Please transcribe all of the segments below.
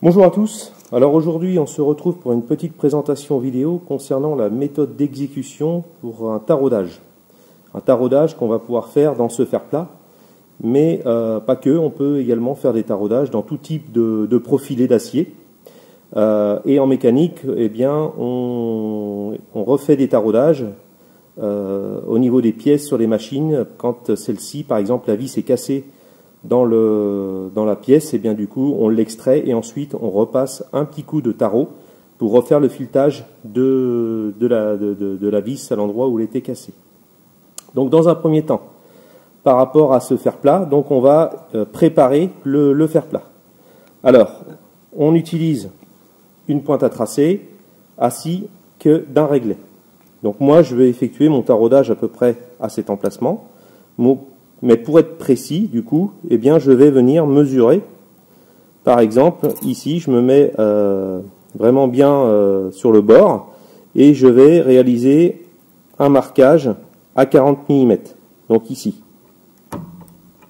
Bonjour à tous. Alors aujourd'hui, on se retrouve pour une petite présentation vidéo concernant la méthode d'exécution pour un taraudage. Un taraudage qu'on va pouvoir faire dans ce fer plat, mais pas que, on peut également faire des taraudages dans tout type de profilé d'acier. Et en mécanique, eh bien, on refait des taraudages au niveau des pièces sur les machines. Quand celle-ci, par exemple, la vis est cassée dans la pièce, et bien du coup on l'extrait et ensuite on repasse un petit coup de tarot pour refaire le filetage de la vis à l'endroit où elle était cassée. Donc dans un premier temps, par rapport à ce fer plat, donc on va préparer le fer plat. Alors on utilise une pointe à tracer ainsi que d'un réglet. Donc moi je vais effectuer mon taraudage à peu près à cet emplacement. Mais pour être précis, du coup, eh bien, je vais venir mesurer. Par exemple, ici, je me mets vraiment bien sur le bord et je vais réaliser un marquage à 40 mm. Donc ici,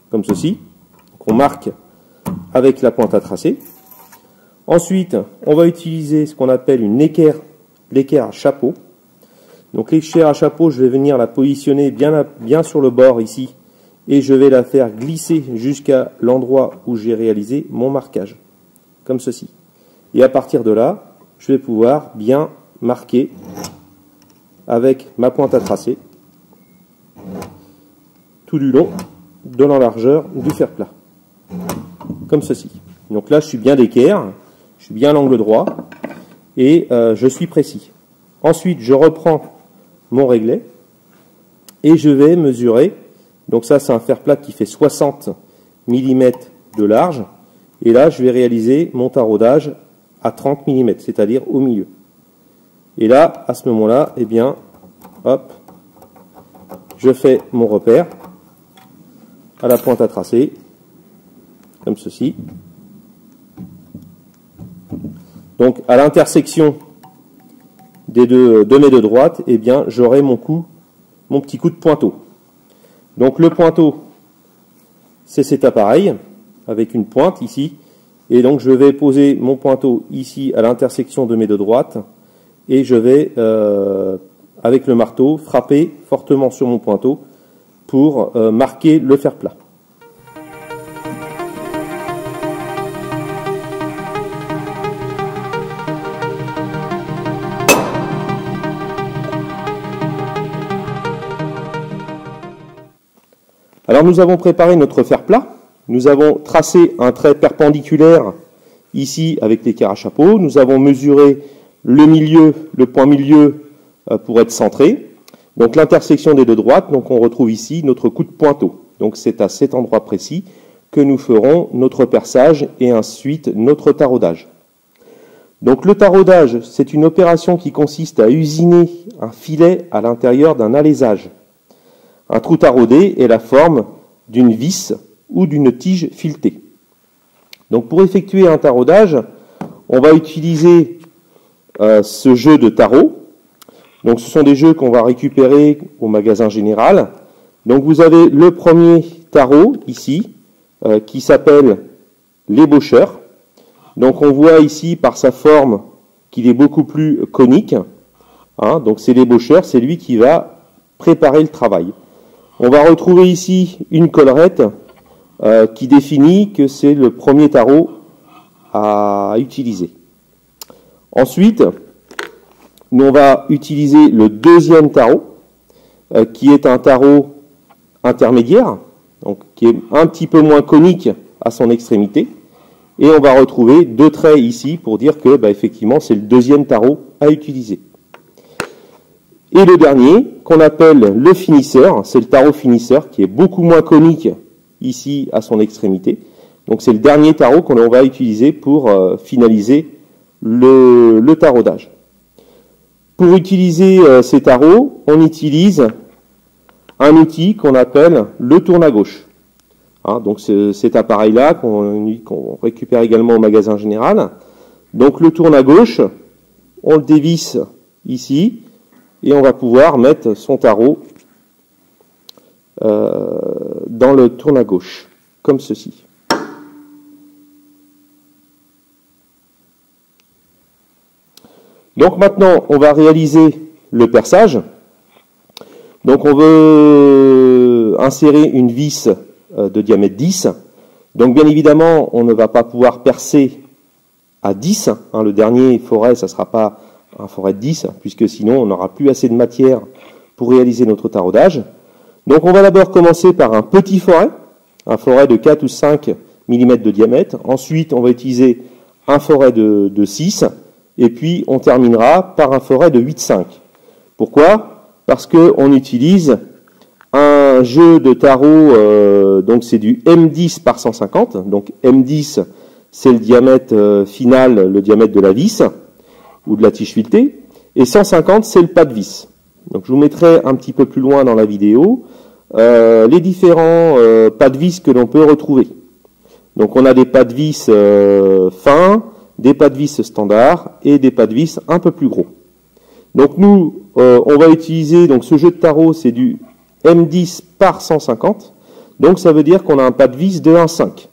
comme ceci. Donc, on marque avec la pointe à tracer. Ensuite, on va utiliser ce qu'on appelle l'équerre à chapeau. Donc l'équerre à chapeau, je vais venir la positionner bien sur le bord ici. Et je vais la faire glisser jusqu'à l'endroit où j'ai réalisé mon marquage, comme ceci. Et à partir de là, je vais pouvoir bien marquer avec ma pointe à tracer tout du long de la largeur du fer plat, comme ceci. Donc là, je suis bien d'équerre, je suis bien à l'angle droit et je suis précis. Ensuite, je reprends mon réglet et je vais mesurer. Donc ça, c'est un fer plat qui fait 60 mm de large. Et là, je vais réaliser mon taraudage à 30 mm, c'est-à-dire au milieu. Et là, à ce moment-là, eh bien, hop, je fais mon repère à la pointe à tracer, comme ceci. Donc, à l'intersection de mes deux droites, eh bien, j'aurai mon petit coup de pointeau. Donc le pointeau, c'est cet appareil avec une pointe ici. Et donc je vais poser mon pointeau ici à l'intersection de mes deux droites. Et je vais, avec le marteau, frapper fortement sur mon pointeau pour marquer le fer plat. Alors nous avons préparé notre fer plat, nous avons tracé un trait perpendiculaire ici avec l'équerre à chapeau, nous avons mesuré le point milieu pour être centré, donc l'intersection des deux droites, donc on retrouve ici notre coup de pointeau. Donc c'est à cet endroit précis que nous ferons notre perçage et ensuite notre taraudage. Donc le taraudage, c'est une opération qui consiste à usiner un filet à l'intérieur d'un alésage. Un trou taraudé est la forme d'une vis ou d'une tige filetée. Donc pour effectuer un taraudage, on va utiliser ce jeu de tarot. Donc ce sont des jeux qu'on va récupérer au magasin général. Donc vous avez le premier tarot ici qui s'appelle l'ébaucheur. Donc on voit ici par sa forme qu'il est beaucoup plus conique. Donc c'est l'ébaucheur, c'est lui qui va préparer le travail. On va retrouver ici une collerette qui définit que c'est le premier tarot à utiliser. Ensuite, on va utiliser le deuxième tarot, qui est un tarot intermédiaire, donc qui est un petit peu moins conique à son extrémité. Et on va retrouver deux traits ici pour dire que, effectivement, c'est le deuxième tarot à utiliser. Et le dernier, qu'on appelle le finisseur, c'est le tarot finisseur, qui est beaucoup moins conique ici à son extrémité. Donc c'est le dernier tarot qu'on va utiliser pour finaliser le taraudage. Pour utiliser ces tarots, on utilise un outil qu'on appelle le tourne à gauche. Donc c'est cet appareil-là qu'on récupère également au magasin général. Donc le tourne à gauche, on le dévisse ici. Et on va pouvoir mettre son tarot dans le tourne à gauche, comme ceci. Donc maintenant, on va réaliser le perçage. Donc on veut insérer une vis de diamètre 10. Donc bien évidemment, on ne va pas pouvoir percer à 10. Le dernier forêt, ça ne sera pas un forêt de 10, puisque sinon on n'aura plus assez de matière pour réaliser notre taraudage. Donc on va d'abord commencer par un petit forêt, un forêt de 4 ou 5 mm de diamètre. Ensuite, on va utiliser un forêt de 6, et puis on terminera par un forêt de 8,5. Pourquoi ? Parce qu'on utilise un jeu de tarot, donc c'est du M10 par 150. Donc M10, c'est le diamètre final, le diamètre de la vis, ou de la tige filetée, et 150, c'est le pas de vis. Donc je vous mettrai un petit peu plus loin dans la vidéo les différents pas de vis que l'on peut retrouver. Donc on a des pas de vis fins, des pas de vis standards et des pas de vis un peu plus gros. Donc nous, on va utiliser, donc ce jeu de tarot, c'est du M10 par 150. Donc ça veut dire qu'on a un pas de vis de 1,5.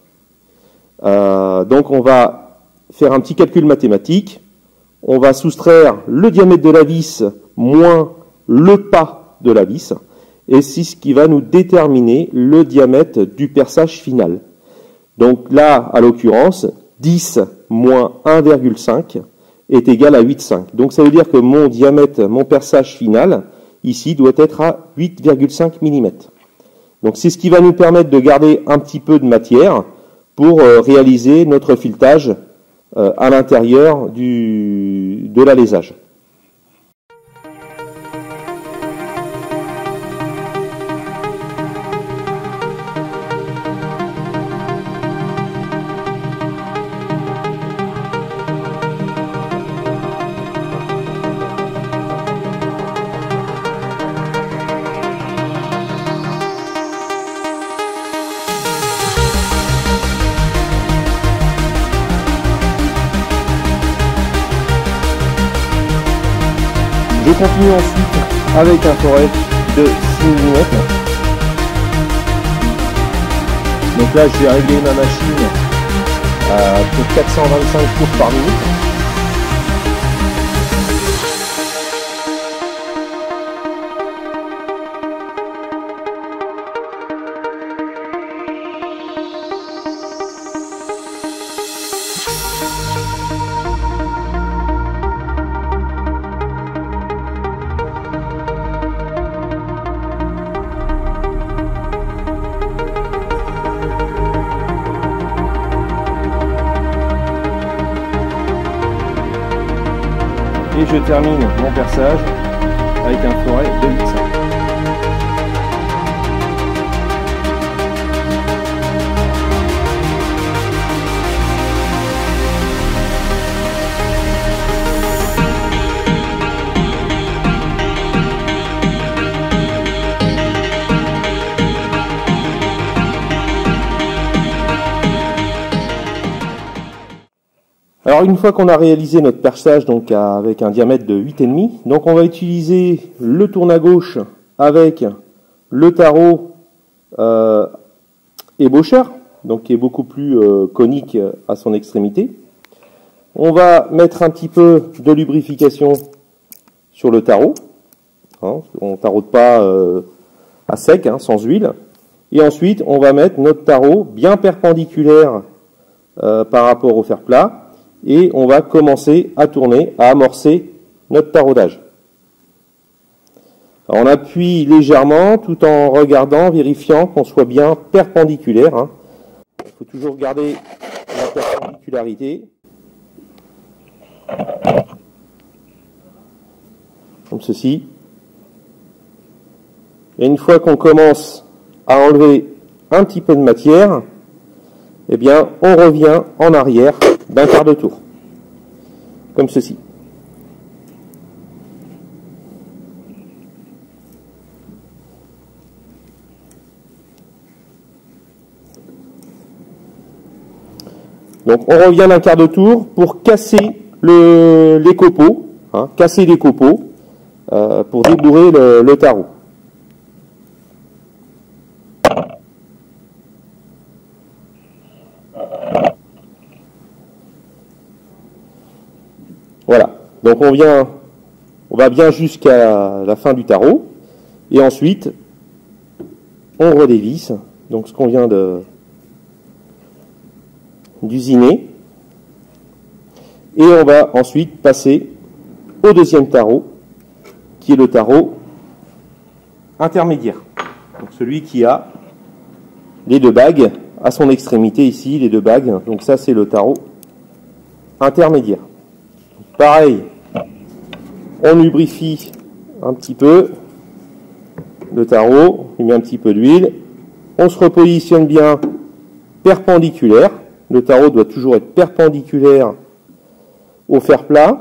Donc on va faire un petit calcul mathématique. On va soustraire le diamètre de la vis moins le pas de la vis. Et c'est ce qui va nous déterminer le diamètre du perçage final. Donc là, à l'occurrence, 10 moins 1,5 est égal à 8,5. Donc ça veut dire que mon diamètre, mon perçage final, ici, doit être à 8,5 mm. Donc c'est ce qui va nous permettre de garder un petit peu de matière pour réaliser notre filetage à l'intérieur de l'alésage. Je continue ensuite avec un forêt de 6 mm. Donc là, je vais régler ma machine pour 425 tours par minute. Et je termine mon perçage avec un forêt de 8,5. Alors une fois qu'on a réalisé notre perçage donc avec un diamètre de 8,5, donc on va utiliser le tourne à gauche avec le tarot ébaucheur, donc qui est beaucoup plus conique à son extrémité. On va mettre un petit peu de lubrification sur le tarot, on ne taraude pas à sec, sans huile. Et ensuite on va mettre notre tarot bien perpendiculaire par rapport au fer plat. Et on va commencer à tourner, à amorcer notre taraudage. Alors on appuie légèrement tout en regardant, vérifiant qu'on soit bien perpendiculaire. Il faut toujours garder la perpendicularité. Comme ceci. Et une fois qu'on commence à enlever un petit peu de matière, eh bien on revient en arrière d'un quart de tour, comme ceci. Donc on revient d'un quart de tour pour casser les copeaux, casser les copeaux pour débourrer le tarot. Voilà, Donc on va bien jusqu'à la fin du tarot, et ensuite on redévisse, donc ce qu'on vient d'usiner, et on va ensuite passer au deuxième tarot, qui est le tarot intermédiaire. Donc celui qui a les deux bagues à son extrémité ici, les deux bagues. Donc ça c'est le tarot intermédiaire. Pareil, on lubrifie un petit peu le tarot, on met un petit peu d'huile, on se repositionne bien perpendiculaire. Le tarot doit toujours être perpendiculaire au fer plat,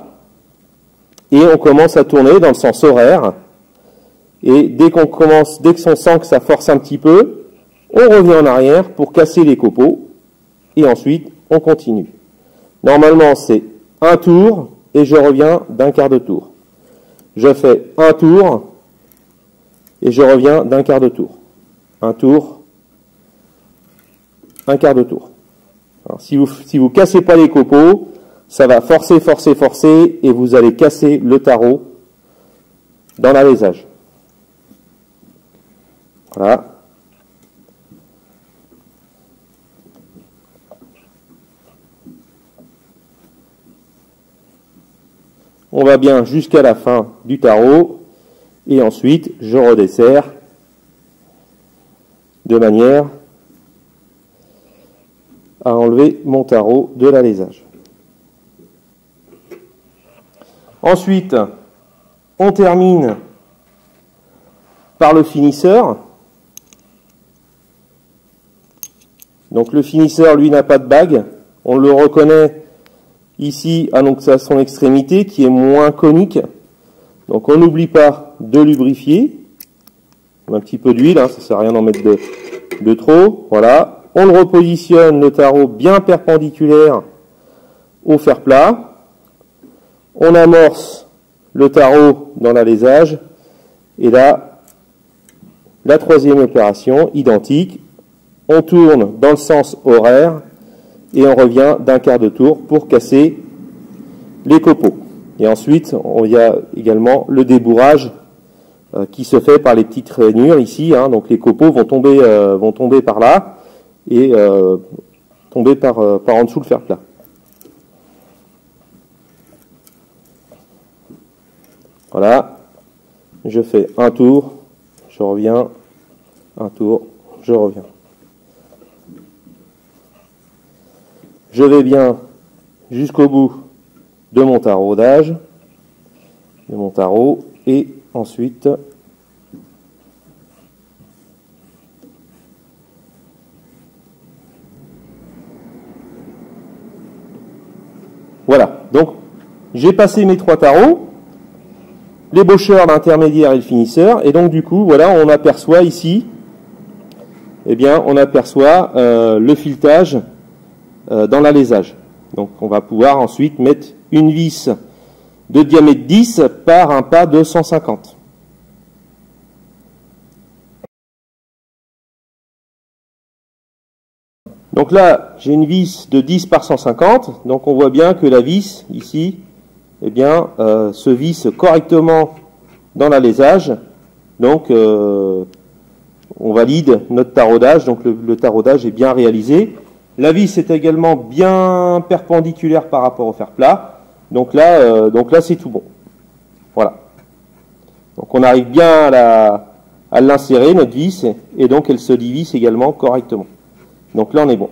et on commence à tourner dans le sens horaire. Et dès qu'on sent que ça force un petit peu, on revient en arrière pour casser les copeaux, et ensuite on continue. Normalement c'est un tour et je reviens d'un quart de tour. Je fais un tour et je reviens d'un quart de tour. Un tour, un quart de tour. Alors, si vous cassez pas les copeaux, ça va forcer, forcer, forcer, et vous allez casser le tarot dans l'alésage. Voilà. On va bien jusqu'à la fin du tarot, et ensuite je redesserre de manière à enlever mon tarot de l'alésage. Ensuite, on termine par le finisseur. Donc le finisseur, lui, n'a pas de bague. On le reconnaît ici à son extrémité qui est moins conique. Donc on n'oublie pas de lubrifier. Un petit peu d'huile, hein, ça ne sert à rien d'en mettre de trop. Voilà. On le repositionne, le tarot bien perpendiculaire au fer plat. On amorce le tarot dans l'alésage. Et là, la troisième opération, identique. On tourne dans le sens horaire et on revient d'un quart de tour pour casser les copeaux. Et ensuite, il y a également le débourrage qui se fait par les petites rainures ici. Hein, donc les copeaux vont tomber par là et tomber par en dessous le fer plat. Voilà, je fais un tour, je reviens, un tour, je reviens. Je vais bien jusqu'au bout de mon taraudage, de mon tarot, et ensuite voilà. Donc j'ai passé mes trois tarots, l'ébaucheur, l'intermédiaire et le finisseur, et donc du coup voilà, on aperçoit ici, eh bien on aperçoit le filetage dans l'alésage. Donc on va pouvoir ensuite mettre une vis de diamètre 10 par un pas de 150. Donc là, j'ai une vis de 10 par 150, donc on voit bien que la vis, ici, eh bien, se visse correctement dans l'alésage. Donc, on valide notre taraudage, donc le taraudage est bien réalisé. La vis est également bien perpendiculaire par rapport au fer plat. Donc là c'est tout bon. Voilà. Donc on arrive bien à l'insérer, notre vis, et donc elle se divise également correctement. Donc là on est bon.